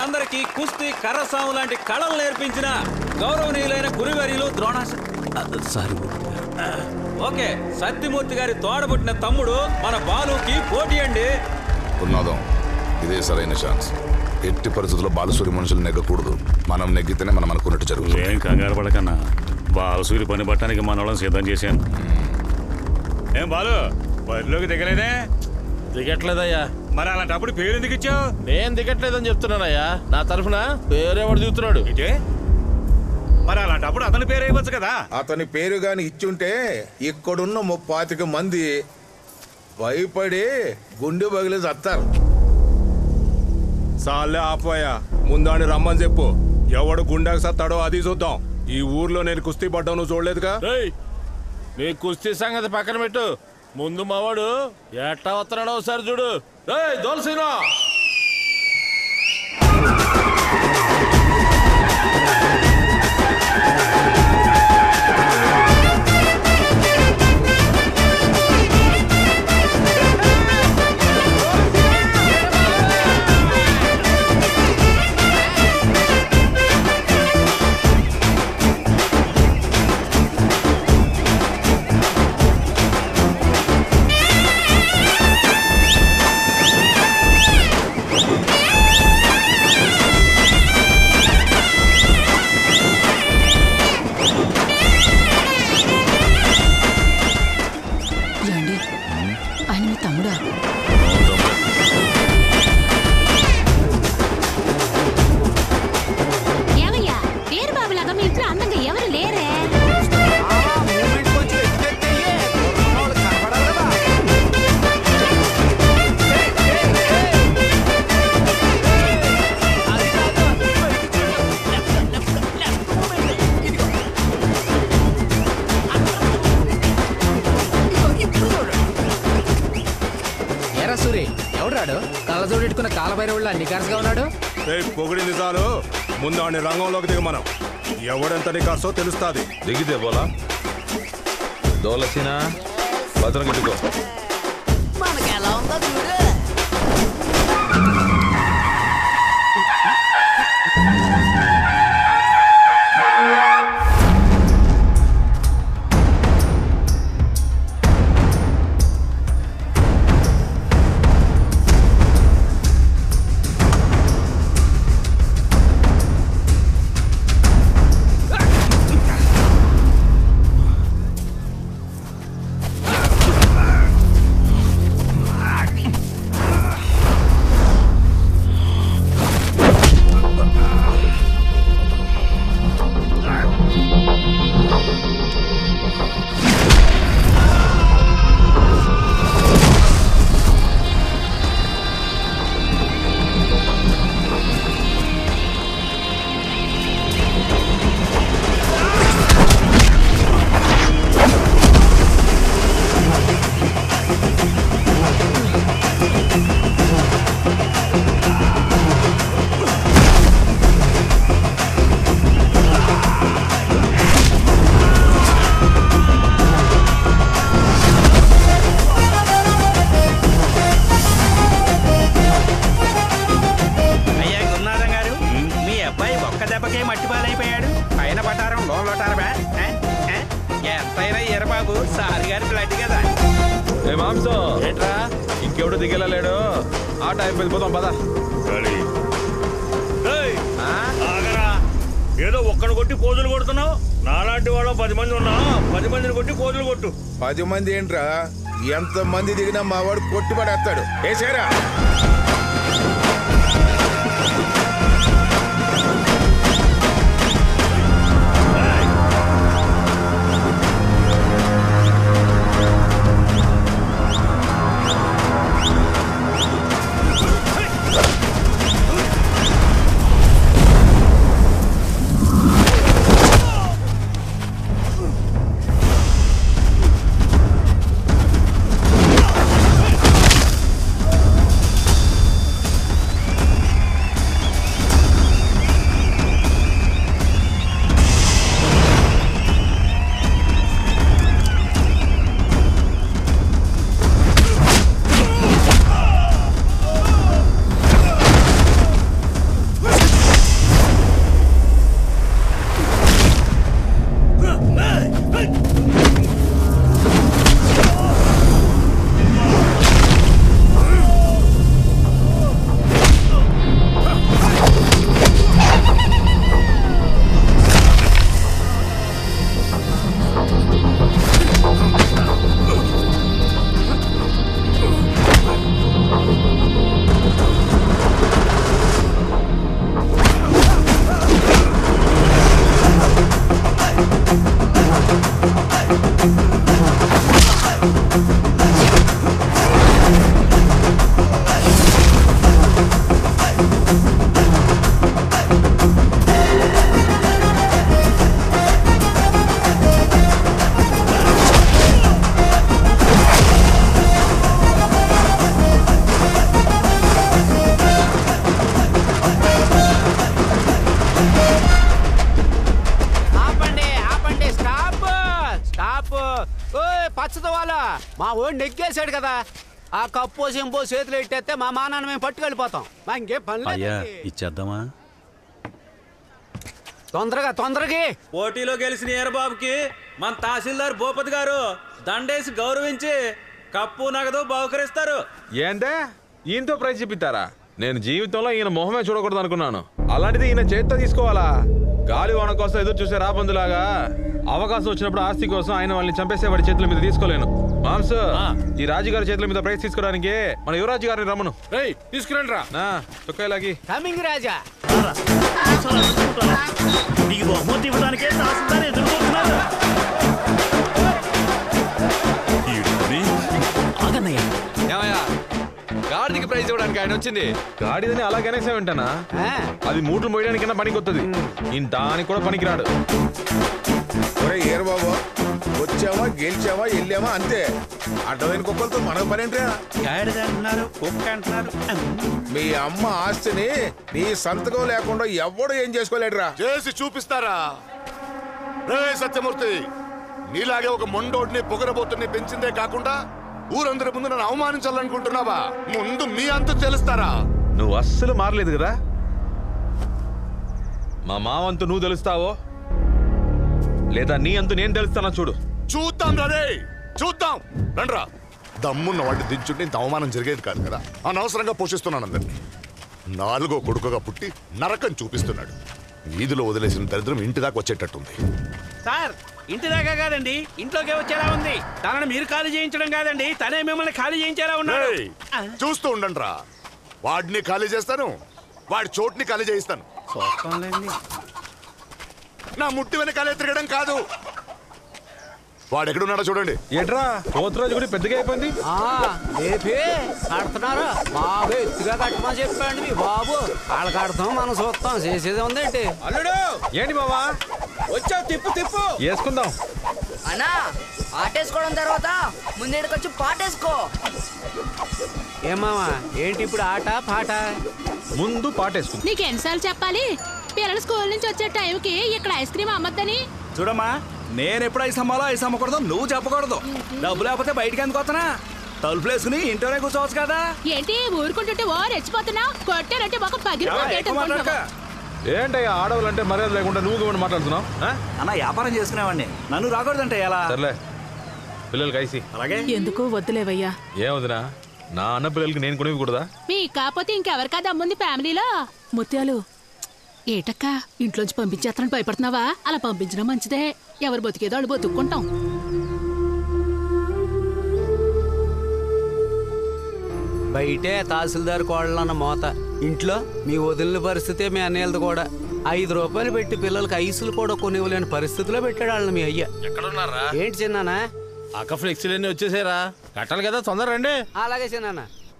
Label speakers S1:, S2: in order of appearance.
S1: అందరికీ కుస్తీ కర్రసాము లాంటి కళలు నేర్పించిన గౌరవనీయులైన గురువర్యులు సారీ ఓకే సత్యమూర్తి గారి తోడబుట్టిన తమ్ముడు మన బాలుకి పోటీ అండి.
S2: ఉన్నదం ఇదే సరైన ఛాన్స్. ఎట్టి పరిస్థితుల్లో బాలసూరి మనుషులు నెగ్గకూడదు. మనం నెగ్గితేనే మనం అనుకున్నట్టు జరుగుతుంది.
S3: ఏం కంగారు పడకన్నా, బాలసూరి పని పట్టడానికి మన వాళ్ళని సిద్ధం చేశాను. ఏం బాలు బరిలోకి దిగలేదే?
S4: దిగట్లేదయ్యా.
S3: మరి అలాంటప్పుడు పేరు ఎందుకు ఇచ్చావు?
S4: నేను దిగట్లేదని చెప్తున్నానయ్యా. నా తరఫున పేరెవడు దిగుతున్నాడు
S3: ఇటే. మరి అలాంటప్పుడు అతని పేరు ఇవ్వచ్చు కదా.
S5: అతని పేరు గాని ఇచ్చుంటే ఇక్కడున్న 35 మంది భయపడి గుండె పగిలి చస్తారు.
S6: సాలే ఆపోయా, ముందాని రమ్మని చెప్పు. ఎవడు గుండాకి సత్తాడో అది చూద్దాం. ఈ ఊర్లో నేను కుస్తీ పడ్డావు, నువ్వు చూడలేదుగా?
S4: నీ కుస్తీ సంగతి పక్కన పెట్టు. ముందు మావాడు ఎట్టా వస్తున్నాడో ఒకసారి చూడు. దోల్సీనా
S7: కళ్ళజోడెట్టుకున్న కాలభైరవుళ్ళ నికార్స్గా ఉన్నాడు.
S6: పొగిడింది చాలు, ముందు ఆడిని రంగంలోకి దిగ. మనం ఎవడెంత నికార్సో తెలుస్తుంది.
S8: దిగితే పోలా దోలసీనా భద్రం గిట్టుకో.
S9: మనకెలా ఉందో చూడు.
S8: ఇంకెవడు దిగలేడు. ఆ టైం వెళ్ళిపోతాం పదా.
S3: ఏదో ఒక్కడు కొట్టి పోజులు కొడుతున్నావు. నాలాంటి వాళ్ళు 10 మంది ఉన్నా 10 మందిని కొట్టి పోజులు కొట్టు.
S5: 10 మంది ఏంట్రా, ఎంత మంది దిగినా మా వాడు కొట్టుబడేస్తాడు. ఏసేరా.
S7: మా ఓడి నెగ్గేశాడు కదా, ఆ కప్పు సింపో చేతులు ఎట్టేస్తే మా మానాన్ని మేము పట్టుకెళ్ళిపోతాం. మా ఇంకేం పని
S1: అయ్యా
S7: లేదు.
S1: ఇచ్చేద్దామా?
S7: తొందరగా
S1: పోటీలో గెలిచిన ఈరబాబుకి మన తహసీల్దార్ భూపతి గారు దండేసి గౌరవించి కప్పు నగదు బహుకరిస్తారు.
S8: ఏంటే ఈయనతో ప్రైజ్ చెప్పిస్తారా? నేను జీవితంలో ఈయన మొహమే చూడకూడదు అనుకున్నాను, అలాంటిది ఈయన చేత్తో తీసుకోవాలా? గాలి వాన కోసం ఎదురు చూసే రాబందులాగా అవకాశం వచ్చినప్పుడు ఆస్తి కోసం ఆయన వాళ్ళని చంపేసే వాడి చేతుల మీద తీసుకోలేను. మాంస్, ఈ రాజుగారి చేతుల మీద ప్రైజ్ తీసుకోవడానికి మన యువరాజు గారిని రమ్మను.
S6: తీసుకురండి రా.
S8: చుక్కాయిలాగి
S7: కమింగ్ రాజా.
S3: నీకు బహుమతి ఇవ్వడానికే తహసీల్దార్ ఎదుర్కొంటున్నారు.
S8: ఏమయ్యా, గాడిదకి ప్రైజ్ ఇవ్వడానికి ఆయన వచ్చింది. గాడిదని అలాగనే వింటానా? అది మూటలు మోయడానికైనా పనికి వస్తుంది, ఇంటానికి కూడా పనికిరాడు.
S5: ఒరే ఈరబాబు, వచ్చామా గెలిచామా వెళ్ళామా అంతే. అడ్డమైన కుక్కలతో మనకు పనేంట్రా?
S1: అంటున్నారు, కుక్క అంటున్నారు.
S5: మీ అమ్మ ఆస్తిని నీ సంతకం లేకుండా ఎవడు ఏం చేసుకోలేడురా.
S10: చేసి చూపిస్తారా? రే సత్యమూర్తి, నీలాగే ఒక మొండోడిని పొగరబోతుని పెంచిందే కాకుండా ఊరందరి ముందు నన్ను అవమానించాలనుకుంటున్నావా? ముందు మీ అంత తెలుస్తారా?
S8: నువ్వు అస్సలు మారలేదు కదా. మా మావంతు నువ్వు తెలుస్తావో లేదా నీ అంతు నేను తెలుస్తానా చూడు.
S10: చూద్దాం రే, చూద్దాం. రండ్రా. దమ్మున్న వాడిని దించుంటే ఇంత అవమానం జరిగేది కాదు కదా. అనవసరంగా పోషిస్తున్నాను అందరినీ. 4వ కొడుకుగా పుట్టి నరకం చూపిస్తున్నాడు. వీధిలో వదిలేసిన దరిద్రం ఇంటి దాకా వచ్చేటట్టుంది.
S11: సార్, ఇంటి దాకా కాదండి, ఇంట్లోకి వచ్చేలా ఉంది. తనని మీరు ఖాళీ చేయించడం కాదండి, తనే మిమ్మల్ని ఖాళీ చేయించేలా ఉన్నాడు.
S10: చూస్తూ ఉండండి రా. వాడిని ఖాళీ చేస్తాను, వాడి చోటుని ఖాళీ చేయిస్తాను. నా ముట్టి వెనకాలే తిరగడం కాదు. వాడు ఎక్కడున్నాడో చూడండి.
S8: ఏట్రా పోతురాజు కూడా పెద్దగా అయిపోయింది.
S7: కడుతున్నారా బాబు? ఎత్తుగా కట్టమని చెప్పండి మీ బాబు. వాళ్ళు కడతాం, మనం చూస్తాం. చేసేది ఉందేంటి?
S5: అల్లుడు
S8: ఏంటి బావా
S5: వచ్చావు? తిప్పు తిప్పు
S8: వేసుకుందాం.
S9: అన్నా, ఆటేసుకోవడం తర్వాత ముందేడుకొచ్చి పాటేసుకో.
S7: ఏమావా ఏంటి ఇప్పుడు ఆట పాట?
S8: ముందు పాటేసుకుందాం.
S12: నీకు ఎన్నిసార్లు చెప్పాలి పిల్లలు స్కూల్ నుంచి వచ్చే టైంకి ఇక్కడ ఐస్ క్రీమ్ అమ్మద్దని?
S1: చూడమ్మా, నేను ఎప్పుడు ఐస్ అమ్మాలో ఐస్ అమ్మకూడదు, నువ్వు చెప్పకూడదు. డబ్బు లేకపోతే బయటికి ఎందుకు వస్తున్నా? తలుపులు వేసుకుని ఇంట్లోనే కూర్చోవచ్చు కదా.
S12: ఏంటి ఊరుకుంటుంటే ఓ రెచ్చిపోతున్నా? కొట్టారంటే ఒక
S8: ఏంటయ్యా ఆడవాళ్ళంటే మర్యాద లేకుండా నువ్వు మాట్లాడుతున్నావు?
S1: అన్న వ్యాపారం చేసుకునేవాడిని, నన్ను రాకూడదంటే ఎలా?
S8: సర్లే, పిల్లలకి ఐసి.
S1: అలాగే.
S12: ఎందుకు వద్దులేవయ్యా.
S8: ఏమవుతున్నా నా అన్న పిల్లలకి నేను కొనివ్వకూడదా?
S12: మీ కాకపోతే ఇంకెవరికా దమ్ముంది ఫ్యామిలీలో? ముత్యాలు ఏటక్క ఇంట్లోంచి పంపించేస్తానని భయపడుతున్నావా? అలా పంపించడం మంచిదే. ఎవరు బతికేదో వాళ్ళు బతుక్కుంటాం.
S7: బయటే తహసీల్దార్ కోళ్ళన్న మోత, ఇంట్లో మీ వదిలిన పరిస్థితే మీ అన్నయ్యలది కూడా. 5 రూపాయలు పెట్టి పిల్లలకి ఐసులు కూడా కొనివ్వలేని పరిస్థితిలో పెట్టాడు వాళ్ళని మీ అయ్య.
S4: ఎక్కడున్నారా?
S7: ఏంటి చిన్నానా?
S4: అక్క ఫ్లెక్సీలన్నీ వచ్చేసారా? కట్టాలి కదా, తొందర రండి.
S7: అలాగే చిన్నానా.